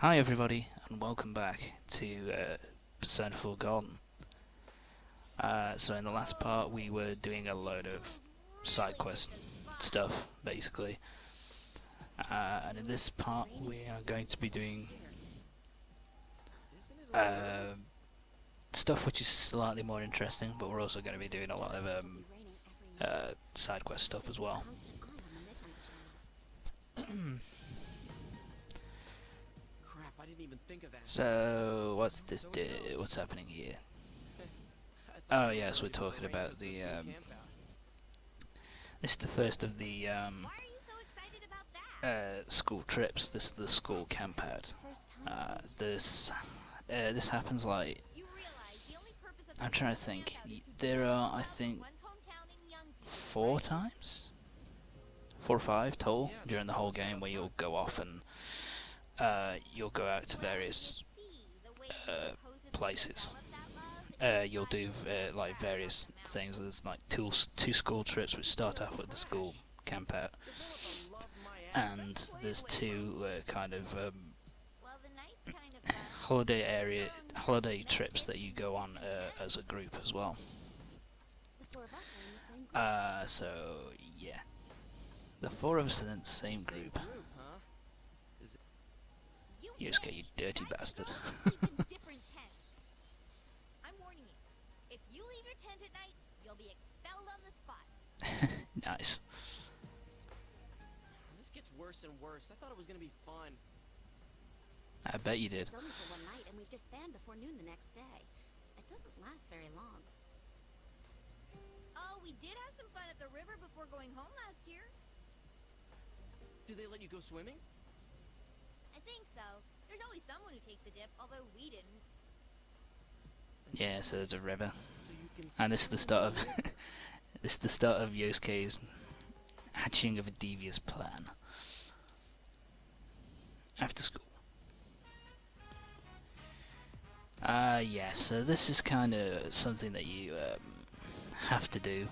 Hi everybody, and welcome back to Persona 4 Golden. So in the last part we were doing a load of side quest stuff, basically. And in this part we are going to be doing uh, stuff which is slightly more interesting, but we're also going to be doing a lot of side quest stuff as well. I didn't even think of that. So what's this do? What's happening here? Oh yes, we're talking about the this is the first of the school trips. This is the school camp out. This happens like, I'm trying to think. There are, I think, 4 or 5 total during the whole game where you'll go off and you'll go out to various places. You'll do like various things. There's like two school trips which start off with the school camp out, and there's two kind of holiday trips that you go on as a group as well. So yeah, the 4 of us are in the same group. Yusuke, you dirty bastard. Nice. This gets worse and worse. I thought it was gonna be fun. I bet you did. It's only for one night, and we've disbanded before noon the next day. It doesn't last very long. Oh, we did have some fun at the river before going home last year. Do they let you go swimming? I think so. There's always someone who takes a dip, although we didn't. Yeah, so there's a river, So you can and this is the start of this is the start of Yosuke's hatching of a devious plan after school. Yeah, so this is kind of something that you have to do.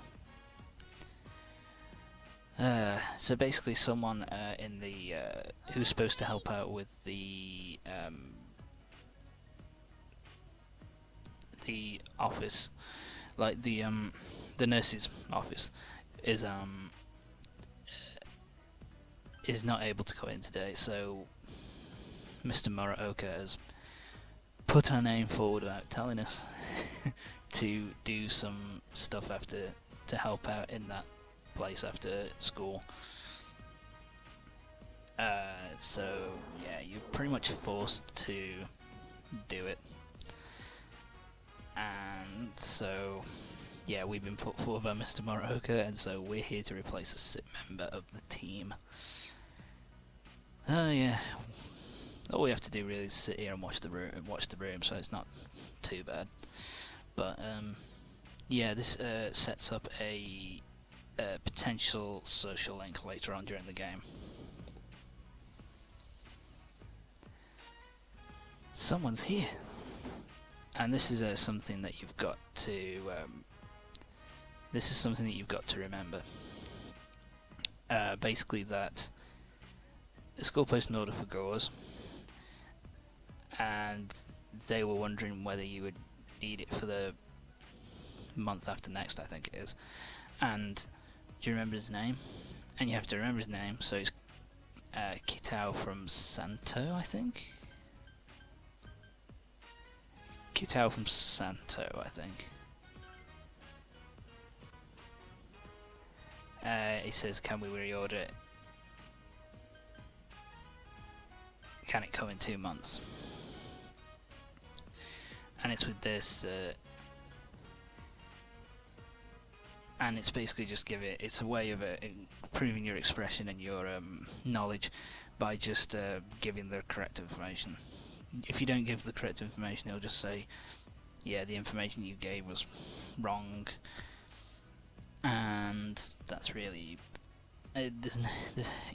So basically someone in the who's supposed to help out with the office, like the nurse's office, is not able to go in today, so Mr. Muraoka has put our name forward without telling us to do some stuff to help out in that place after school. So yeah, you're pretty much forced to do it, and so yeah, we've been put forward by Mr. Muraoka, and so we're here to replace a SIP member of the team. Oh yeah, all we have to do really is sit here and watch the room, so it's not too bad. But yeah, this sets up a potential social link later on during the game. Someone's here, and this is something that you've got to remember. Basically, that the school placed an order for gauze, and they were wondering whether you would need it for the month after next, I think it is. And do you remember his name? And you have to remember his name, so it's Kitao from Santo, I think? Kitao from Santo, I think. He says, can we reorder it? Can it come in 2 months? And it's with this, and it's basically just it's a way of improving your expression and your knowledge by just giving the correct information. If you don't give the correct information, it'll just say, yeah, the information you gave was wrong, and that's really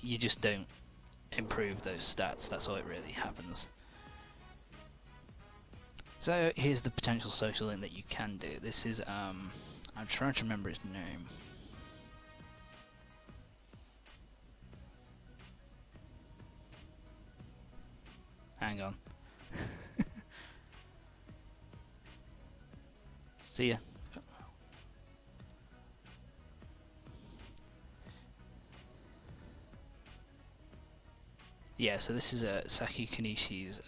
you just don't improve those stats. That's all it really happens. So here's the potential social link that you can do. This is I'm trying to remember his name. hang on. See ya. Yeah, so this is Saki Kanishi's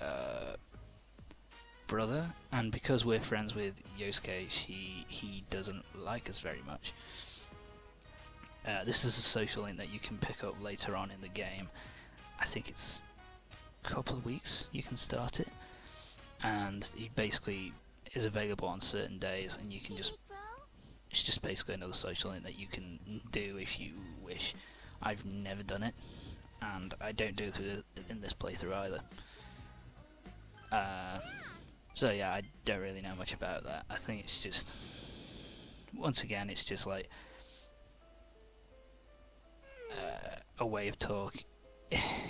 brother, and because we're friends with Yosuke, he doesn't like us very much. This is a social link that you can pick up later on in the game. I think it's a couple of weeks you can start it, and he basically is available on certain days, and you can just, it's just basically another social link that you can do if you wish. I've never done it, and I don't do it in this playthrough either. So yeah, I don't really know much about that. I think it's just, once again, it's just like a way of talk.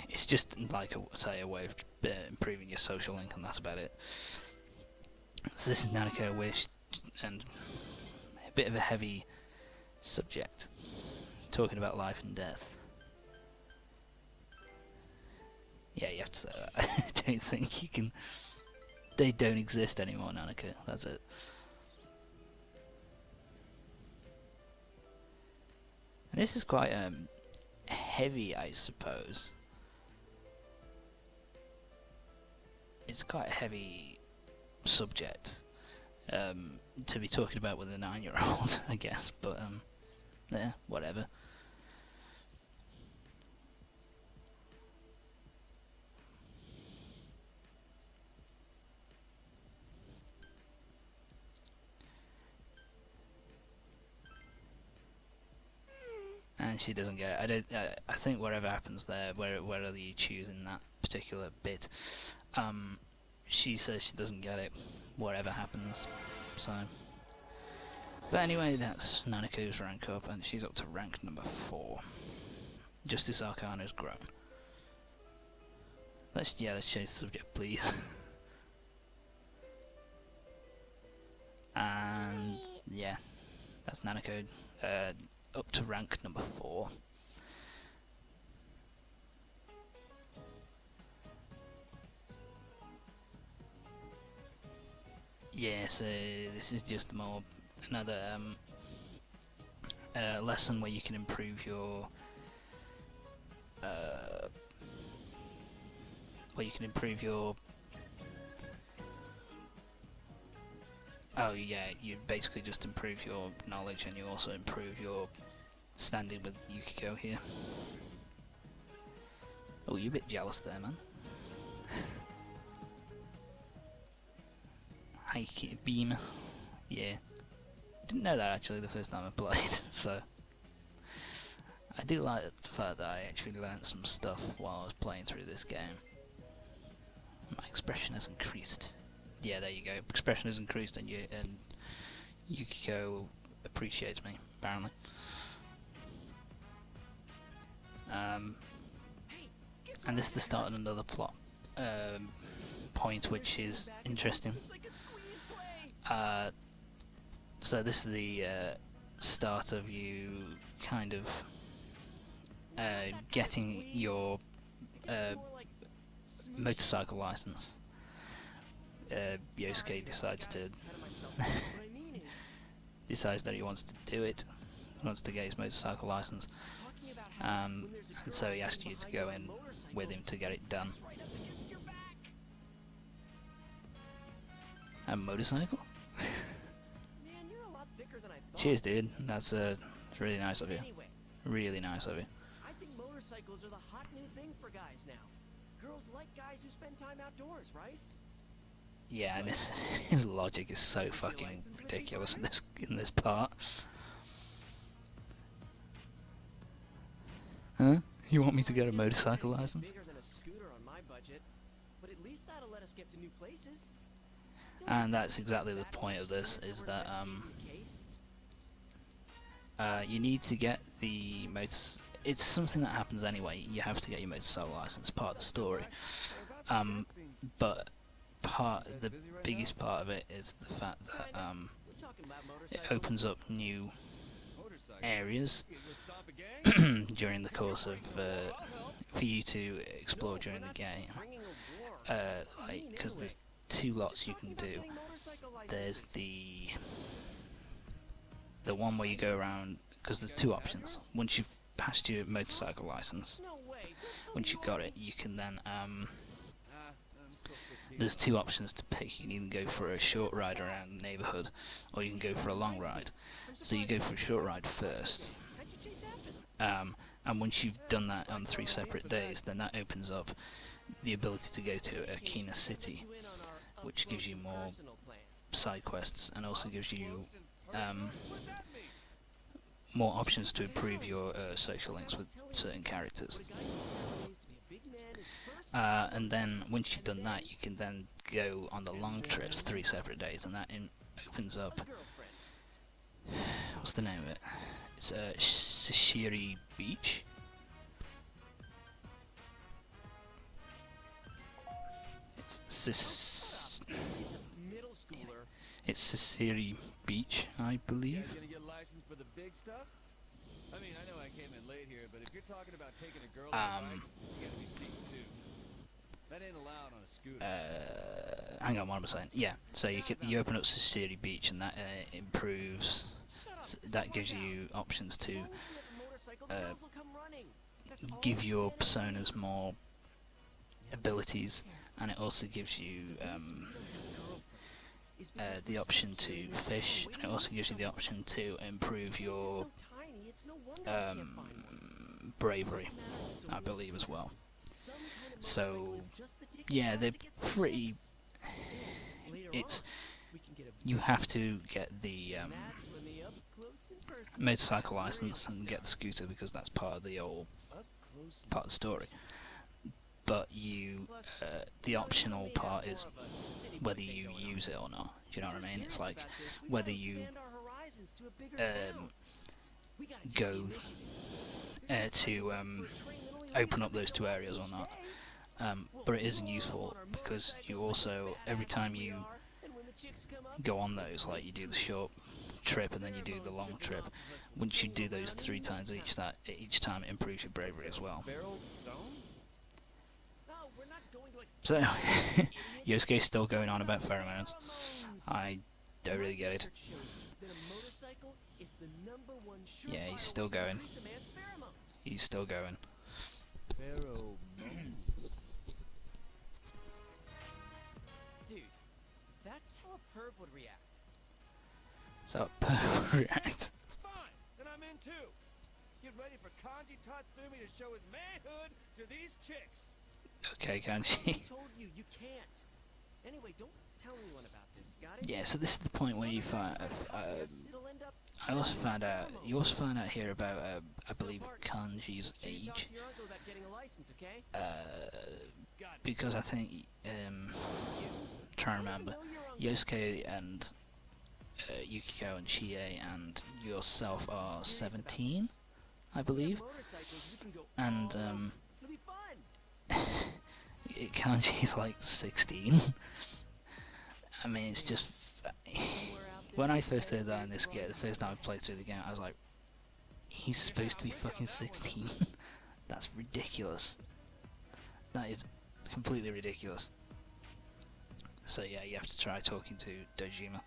It's just like a way of improving your social link, and that's about it. So this is Nanako Wish, and a bit of a heavy subject, talking about life and death. Yeah, you have to say that. I don't think you can. They don't exist anymore, Nanako. That's it. And this is quite heavy, I suppose. It's quite a heavy subject to be talking about with a 9-year-old, I guess. But yeah, whatever. And she doesn't get it. I think whatever happens there, wherever you choose in that particular bit, she says she doesn't get it, whatever happens. So, but anyway, that's Nanako's rank up, and she's up to rank number 4. Justice Arcana's grown. Let's change the subject, please. And yeah, that's Nanako. Up to rank number 4. Yeah, so this is just another lesson where you can improve your oh yeah, you basically just improve your knowledge, and you also improve your standing with Yukiko here. Oh, you're a bit jealous there, man. Hike beam. Yeah. Didn't know that actually the first time I played, so I do like the fact that I actually learned some stuff while I was playing through this game. My expression has increased. Yeah, there you go. Expression has increased, and Yukiko appreciates me, apparently. And this is the start of another plot point, which is interesting. So this is the start of you kind of getting your motorcycle license. Yosuke decides that he wants to do it. He wants to get his motorcycle license. And so he asked you to go in with him to get it done. A motorcycle? Cheers, dude. That's really nice of you. Really nice of you. I think motorcycles are the hot new thing for guys now. Girls like guys who spend time outdoors, right? Yeah, and his logic is so fucking ridiculous in this part. Huh? You want me to get a motorcycle license? Bigger than a scooter on my budget, but at least that'll let us get to new places. And that's exactly the point of this, is that you need to get the it's something that happens anyway. You have to get your motorcycle license, part of the story. But the biggest part of it is the fact that it opens up new areas during the course of for you to explore during the game. like, because there's two lots you can do. There's the one where you go around, because there's two options. Once you've passed your motorcycle license, once you've got it, you can then there's two options to pick. You can either go for a short ride around the neighbourhood, or you can go for a long ride. So you go for a short ride first, and once you've done that on 3 separate days, then that opens up the ability to go to Akina City, which gives you more side quests and also gives you more options to improve your social links with certain characters. And then once you've done that, you can then go on the long trips 3 separate days, and that opens up. What's the name of it? It's Shishiri Beach. It's Sisiri Beach, I believe. You guys gonna get licensed for the big stuff? I mean, I know I came in late here, but if you're talking about taking a girl on a bike, you gotta be C2. That ain't allowed on a scooter. Hang on, what am I saying? Yeah, so you open up Sisiri Beach, and that improves. That gives you options to give your personas more abilities, and it also gives you the option to fish, and it also gives you the option to improve your bravery, I believe, as well. So yeah, they're pretty. You have to get the motorcycle license and get the scooter, because that's part of the story. But the optional part is whether you use it or not. Do you know what I mean? It's like whether you go to open up those 2 areas or not. But it isn't useful, because you also, every time you go on those, like you do the short trip and then you do the long trip, once you do those 3 times each time it improves your bravery as well. So, Yosuke's still going on about pheromones. I don't really get it. Yeah, he's still going. He's still going. Dude, that's how a perv would react. So a perv would react. Fine, then I'm in too. Get ready for Kanji Tatsumi to show his manhood to these chicks. Okay, I Kanji. told you, you can't. Anyway, don't tell anyone about this, got it? Yeah, so this is the point where you find. I also found out. You also found out here about, I believe, Kanji's age. Because I think, trying to remember, Yosuke and Yukiko and Chie and yourself are 17, I believe, and Kanji's like 16. I mean, it's just. When I first heard that in this game, the first time I played through the game, I was like, he's supposed to be fucking 16? That's ridiculous. That is completely ridiculous. So yeah, you have to try talking to Dojima.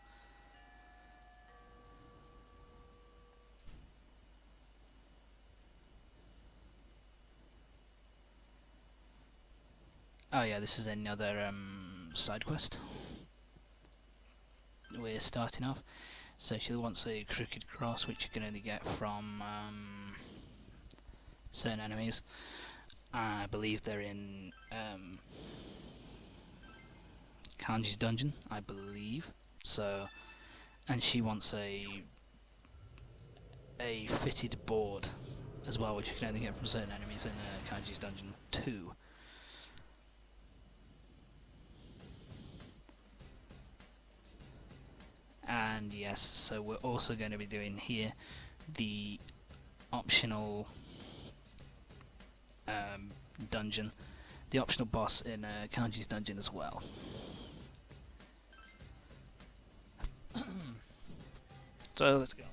Oh yeah, this is another side quest. We're starting off. So she wants a crooked cross, which you can only get from certain enemies. I believe they're in Kanji's dungeon, I believe. So, and she wants a fitted board as well, which you can only get from certain enemies in Kanji's dungeon 2. And yes, so we're also going to be doing here the optional dungeon, the optional boss in Kanji's dungeon as well. So let's go.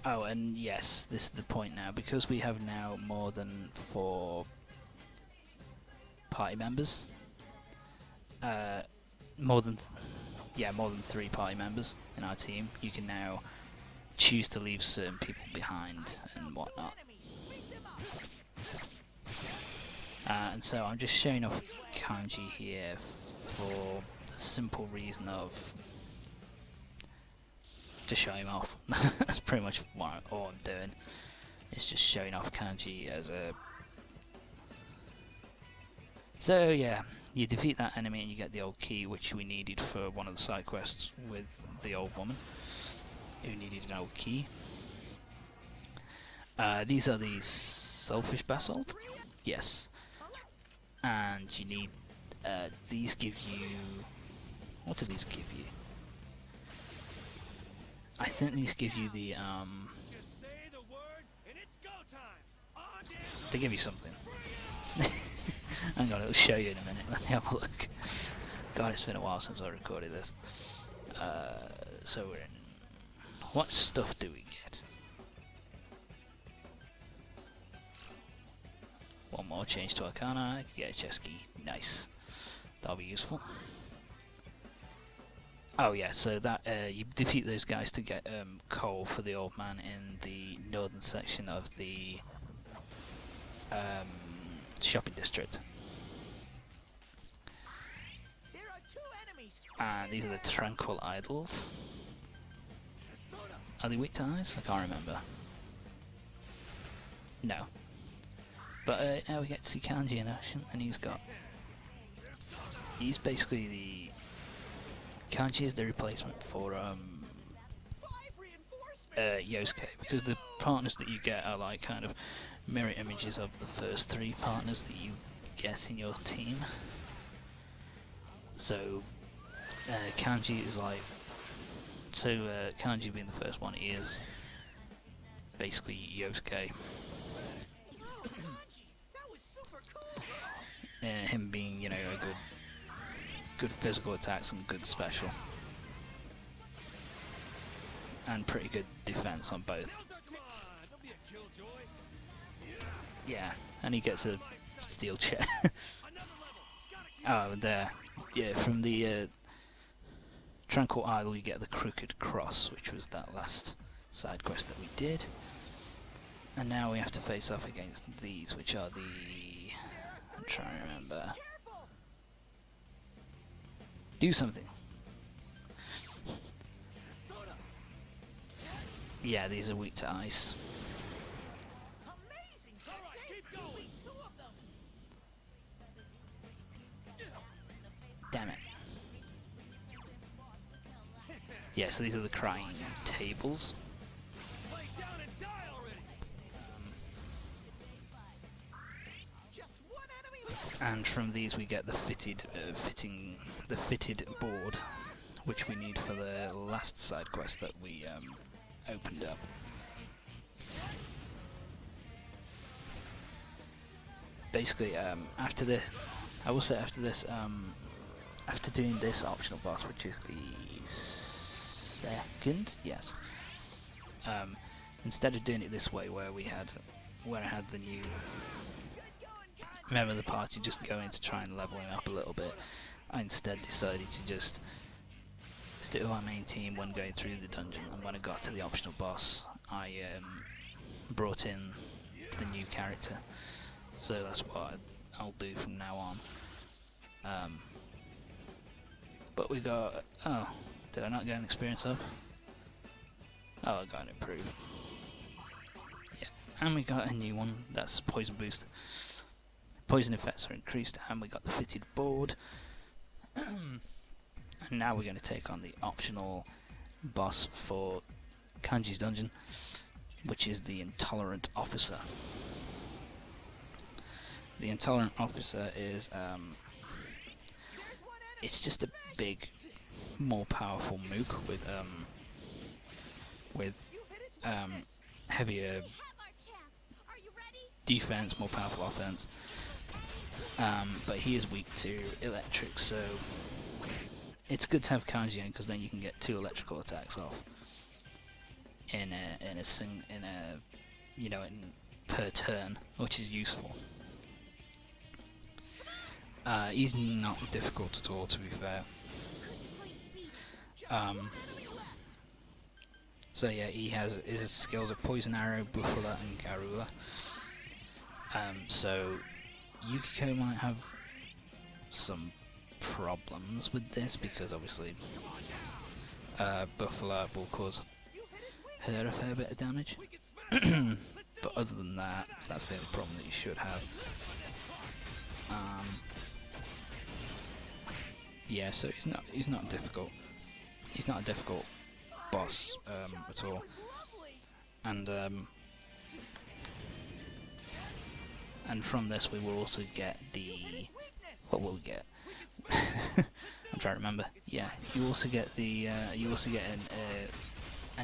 Oh, and yes, this is the point now, because we have now more than 4 party members. More than 3 party members in our team. You can now choose to leave certain people behind and whatnot. And so I'm just showing off Kanji here for the simple reason of to show him off. That's pretty much all I'm doing. It's just showing off Kanji as a... So yeah, you defeat that enemy and you get the old key, which we needed for one of the side quests with the old woman who needed an old key. These are the selfish basalt. Yes. And you need these give you... What do these give you? I think these give you the Just say the word and it's go time. they give you something. Hang on, it'll show you in a minute. Let me have a look. God, it's been a while since I recorded this. So we're in... What stuff do we get? One more change to Arcana, get a chest key. Nice. That'll be useful. Oh yeah, so that you defeat those guys to get coal for the old man in the northern section of the shopping district. There are 2 enemies. And these are the tranquil idols. Are they weak to ice? I can't remember. No. But now we get to see Kanji in action, and he's basically the... Kanji is the replacement for Yosuke, because the partners that you get are like kind of mirror images of the first 3 partners that you get in your team. So Kanji is like... Kanji being the first one, he is basically Yosuke. Him being, you know, a good physical attacks and good special, and pretty good defense on both. Yeah, and he gets a steel chair. Oh, there. Yeah, from the Tranquil Idol you get the Crooked Cross, which was that last side quest that we did. And now we have to face off against these, which are the... I'm trying to remember. Do something. Yeah, these are weak to ice. Damn it. Yeah, so these are the crying tables. And from these we get the fitted board, which we need for the last side quest that we opened up. Basically, after this, I will say after this, after doing this optional boss, which is the second, yes. Instead of doing it this way, where I had the new member of the party just going to try and level him up a little bit, I instead decided to just stick with my main team when going through the dungeon, and when I got to the optional boss I brought in the new character, so that's what I'll do from now on. But we got... oh, did I not get an experience up? Oh, I got an improve. Yeah, and we got a new one, that's poison boost. Poison effects are increased, and we got the fitted board. And now we're going to take on the optional boss for Kanji's dungeon, which is the Intolerant Officer. The Intolerant Officer is it's just a big, more powerful mook with heavier defense, more powerful offense. But he is weak to electric, so it's good to have Kanji in, because then you can get 2 electrical attacks off in per turn, which is useful. He's not difficult at all, to be fair. So yeah, he has his skills are Poison Arrow, Buffalo, and Garula. So Yukiko might have some problems with this because obviously Buffalo will cause her a fair bit of damage. But other than that, that's the only problem that you should have. Yeah, so he's not difficult. He's not a difficult boss at all. And from this we will also get the what will we get? I'm trying to remember. Yeah, you also get the an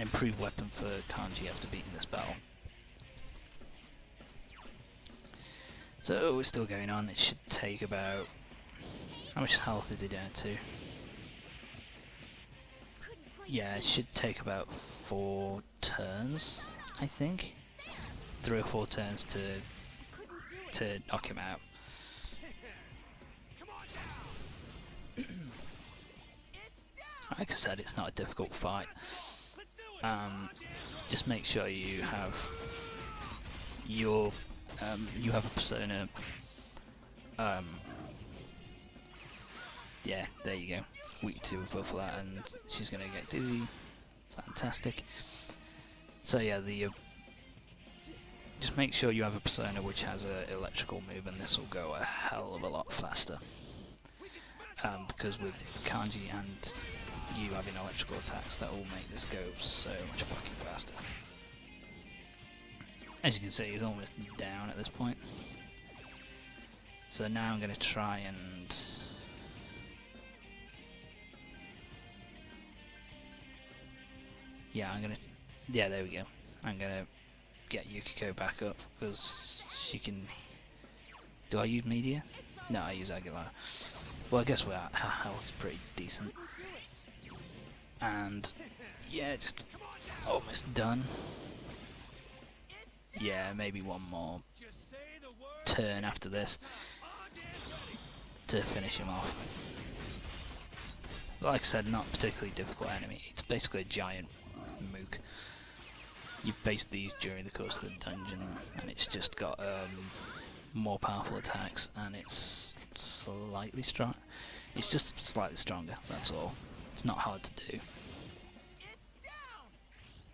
improved weapon for Kanji after beating this battle. So we're still going on. It should take about how much health is he down to? Yeah, it should take about 4 turns, I think. 3 or 4 turns to knock him out. Like I said, it's not a difficult fight. Just make sure you have your you have a persona. Yeah, there you go. Weak to Buffalo, and she's gonna get dizzy. Fantastic. So yeah, just make sure you have a persona which has an electrical move, and this will go a hell of a lot faster. Because with Kanji and you having electrical attacks, that will make this go so much fucking faster. As you can see, he's almost down at this point. So now I'm going to try and... Yeah, yeah, there we go. I'm going to get Yukiko back up, because she can... Do I use Media? No, I use Aguilar. Well, I guess our health is pretty decent. And yeah, just almost done. Yeah, maybe one more turn after this to finish him off. Like I said, not particularly difficult enemy. It's basically a giant mook. You face these during the course of the dungeon, and it's just got more powerful attacks, and it's slightly strong. It's just slightly stronger. That's all. It's not hard to do.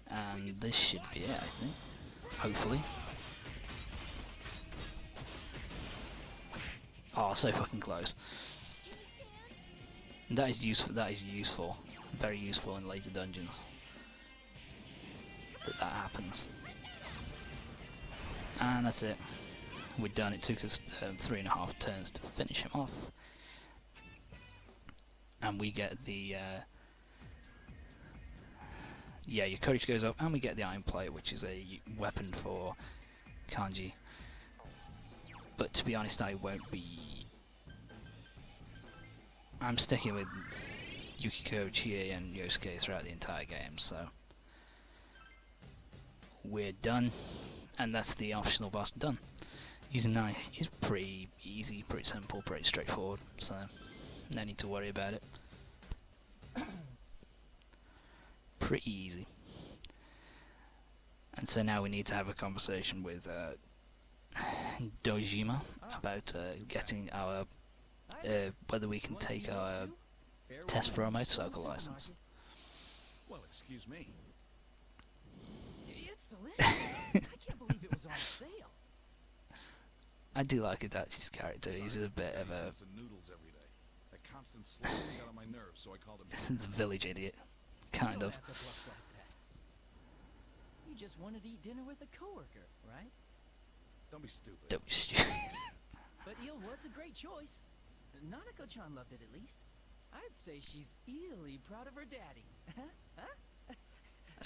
And this should be it, I think. Hopefully. Oh, so fucking close. That is useful. That is useful. Very useful in later dungeons. That happens. And that's it. We're done. It took us 3.5 turns to finish him off. And we get the... yeah, your courage goes up, and we get the Iron Plate, which is a weapon for Kanji. But to be honest, I won't be... I'm sticking with Yukiko, Chie, and Yosuke throughout the entire game, so... We're done, and that's the optional boss done. He's pretty easy, pretty simple, pretty straightforward, so no need to worry about it. Pretty easy. And so now we need to have a conversation with Dojima about getting our whether we can take our test for our motorcycle license. Well, excuse me. It's delicious. I can't believe it was on sale. I do like Adachi's character. He's a bit of a Noodles every day. That constant slurping got on my nerves, so I called him the village idiot, kind of. You just wanted to eat dinner with a coworker, right? Don't be stupid. Don't be stupid. But eel was a great choice. Nanako-chan loved it at least. I'd say she's eerily proud of her daddy. Huh?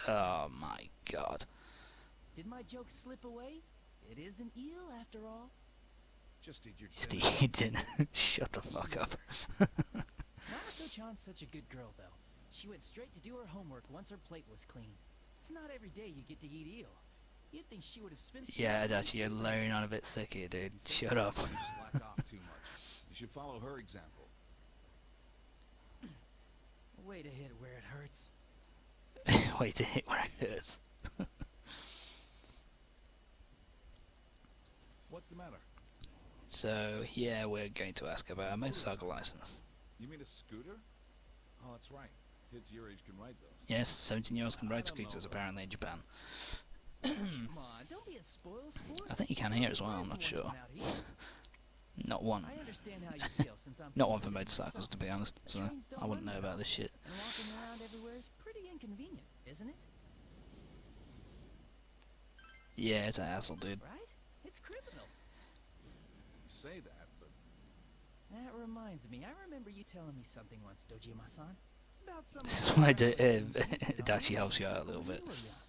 Oh my god. Did my joke slip away? It is an eel after all. Just eat your Just dinner. eat your dinner. Shut the fuck up. Nanako-chan's such a good girl, though. She went straight to do her homework once her plate was clean. It's not every day you get to eat eel. You'd think she would have spent some Yeah, time Adachi, you're saving layering it. on a bit thick here, dude. Shut up. You slack off too much. You should follow her example. Way to hit where it hurts. Way to hit where it hurts. What's the matter? So, yeah, we're going to ask about a motorcycle license. You mean a scooter? Oh, that's right. Kids your age can ride those. Yes, 17-year-olds can I ride don't know, scooters bro. apparently in Japan. Come on, don't be a spoil sport. I think you can It's here as well, I'm not surprising sure. what's out here. Not one. I understand how you feel since I'm Not from one the for city motorcycles, myself. to be honest, so Trains don't I wouldn't run know that about this often, shit. And walking around everywhere is pretty inconvenient, isn't it? Yeah, it's a hassle, dude. Right? It's criminal. You say that, but That reminds me. I remember you telling me something once, Dojima-san. About some This is why things you did on Adachi your helps you out a motorcycle little when bit. you were young.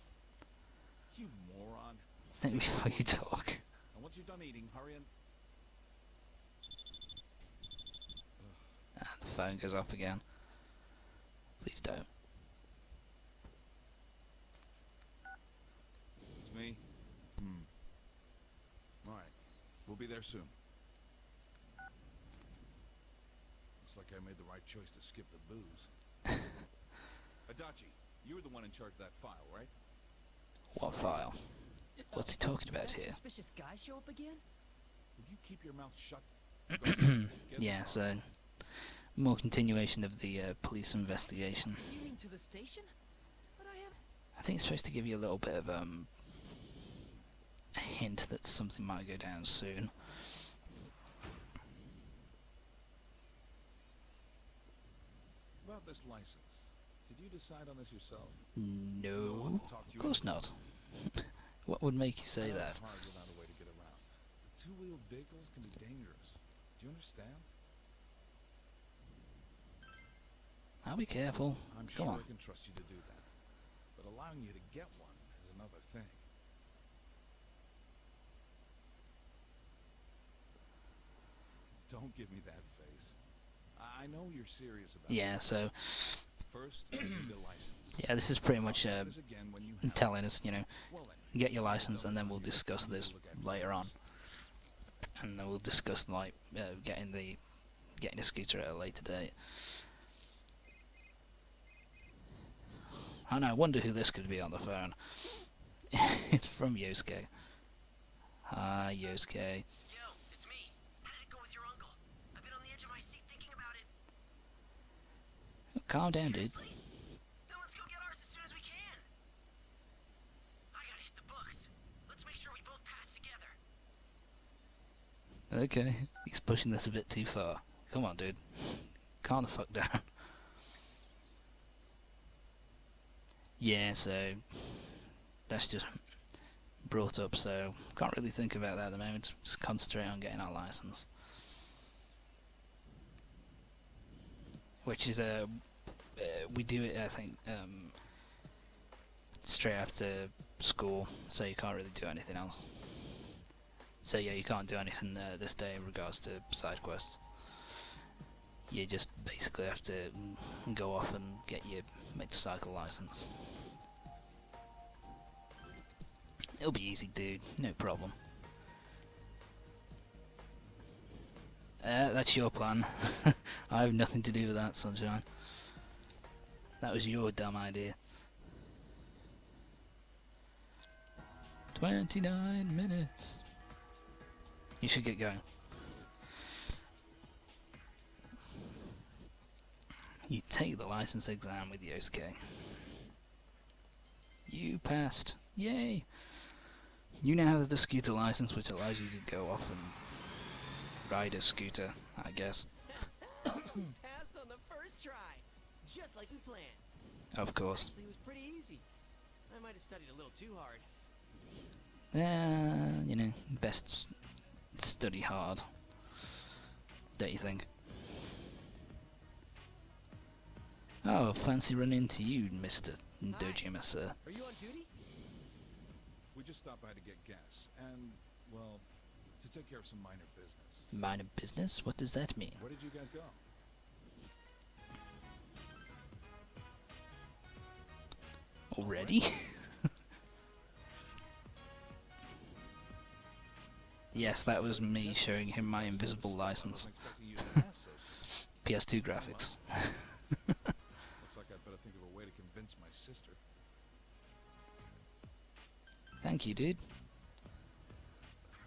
you moron. Think before you talk. And once you're done eating, hurry and... Ah, the phone goes off again. Please don't. It's me. Alright. We'll be there soon. Looks like I made the right choice to skip the booze. Adachi, you were the one in charge of that file, right? What file? What's he talking Did about that here? suspicious guy show up again? Would you keep your mouth shut? Yeah, so more continuation of the police investigation. You mean to the station? But I have... I think it's supposed to give you a little bit of a hint that something might go down soon. About this license. Did you decide on this yourself? No, of course not. What would make you say I know that? It's hard without a way to get around. But two-wheeled vehicles can be dangerous. Do you understand? I'll be careful. I'm Come sure on. I can trust you to do that. But allowing you to get one is another thing. Don't give me that face. I know you're serious about Yeah, it. so First, you need a license. yeah, this is pretty much Talk about this again when you have telling us, you know, Well then, get your so I license know and it's then on we'll you. discuss You need this to look after later on. yours. And then we'll discuss like getting a scooter at a later date. I wonder who this could be on the phone. It's from Yosuke. Hi, Yosuke. Yo, it's me. How did it go with your uncle? I've been on the edge of my seat thinking about it. Calm down, dude. Seriously? Then let's go get ours as soon as we can. I gotta hit the books. Let's make sure we both pass together. Okay, he's pushing this a bit too far. Come on, dude. Calm the fuck down. Yeah, so that's just brought up, so can't really think about that at the moment. Just concentrate on getting our license, which is we do it, I think, straight after school, so you can't really do anything else. So yeah, you can't do anything this day in regards to side quests. You just basically have to go off and get your motorcycle license. It'll be easy, dude. No problem. That's your plan. I have nothing to do with that, Sunshine. That was your dumb idea. 29 minutes. You should get going. You take the license exam with Yosuke. You passed. Yay! You now have the scooter license, which allows you to go off and ride a scooter, I guess. Passed on the first try. Just like we planned. Of course. Actually, it was pretty easy. I might have studied a little too hard. You know, best study hard. Don't you think? Oh, fancy running into you, Mr. Dojima, sir. Are you on duty? We just stopped by to get gas and, well, to take care of some minor business. Minor business? What does that mean? Where did you guys go? Already? Yes, that was me showing him my invisible license. PS2 graphics. Looks like I'd better think of a way to convince my sister. Thank you, dude.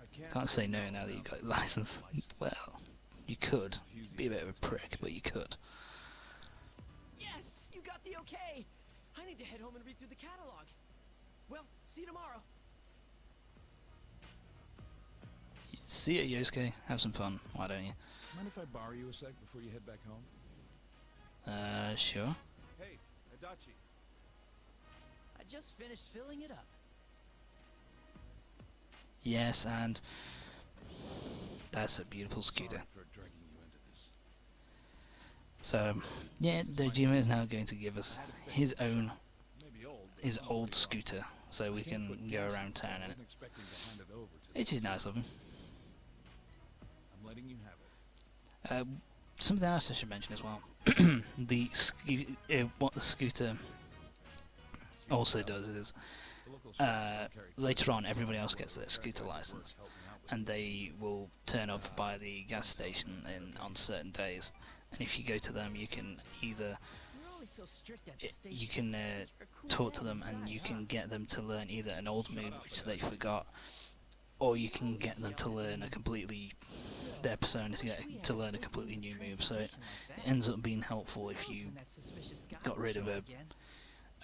I Can't say no now that you got a license. Well, you could. You'd be a bit of a prick, but you could. Yes, you got the okay. I need to head home and read through the catalog. Well, see you tomorrow. See ya, Yosuke. Have some fun. Why don't you? Mind if I borrow you a sec before you head back home? Sure. Hey, Adachi. I just finished filling it up. Yes, and that's a beautiful scooter. Sorry for dragging you into this. So, yeah, Dojima is now going to give us his own, Maybe old, but his not old really scooter, so we Can't put can go gas in around it. town I in it. wasn't expecting to hand it over to Which the is nice of him. I'm letting you have it. Something else I should mention as well. What the scooter also does is, The local shops don't carry later tools, on everybody so else I gets their work scooter work license, helping out with and this. they will turn up by the gas station on certain days. And if you go to them, you can either You're always so strict at the station. you can You're a cool talk to dad them, and inside, you huh? can get them to learn either an old Shut move up, which they Adachi. forgot, or you can get them Always to yell at learn me. a completely Still, their persona to wish get we had to a learn a safe completely means of new move. So it transportation like that. ends up being helpful if Who knows you when that suspicious guy got will rid of show a up again?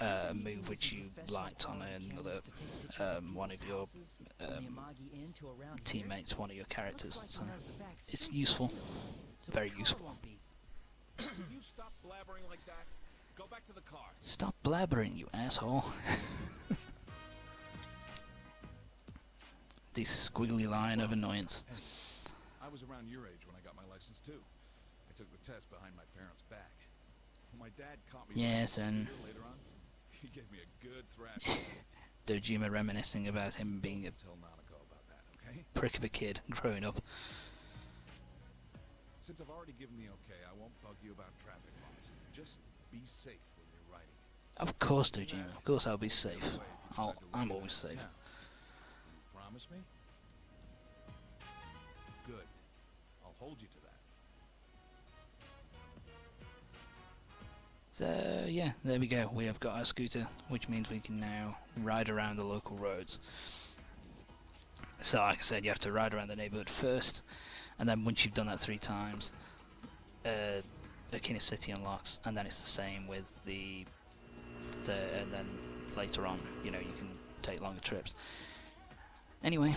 a Hasn't he move used which some you professional liked on quality another cameras to take pictures of one of people's your houses from the Amagi Inn to around here? teammates, one of your characters. Looks like So he has the back it's streets, useful, too, so very the car useful. won't be. Will you stop blabbering like that? Go back to the car. Stop blabbering, you asshole. This squiggly line of annoyance. Hey, I was around your age when I got my license too. I took the test behind my parents' back. When my dad caught me Yes, riding a and scooter later on, he gave me a good thrashing. Dojima reminiscing about him being a Tell Nanako about that, okay? prick of a kid growing up. Since I've already given the okay, I won't bug you about traffic laws. Just be safe when you're riding. Of course, Dojima. Of course, I'll be safe. The other way if you decide to I'm wander always down safe. town. You promise me? Good. I'll hold you to that. So yeah, there we go. We have got our scooter, which means we can now ride around the local roads. So like I said, you have to ride around the neighborhood first, and then once you've done that 3 times, Okina City unlocks, and then it's the same with and then later on, you know, you can take longer trips. Anyway,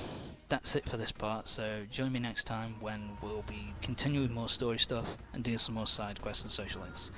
that's it for this part, so join me next time when we'll be continuing with more story stuff and doing some more side quests and social links.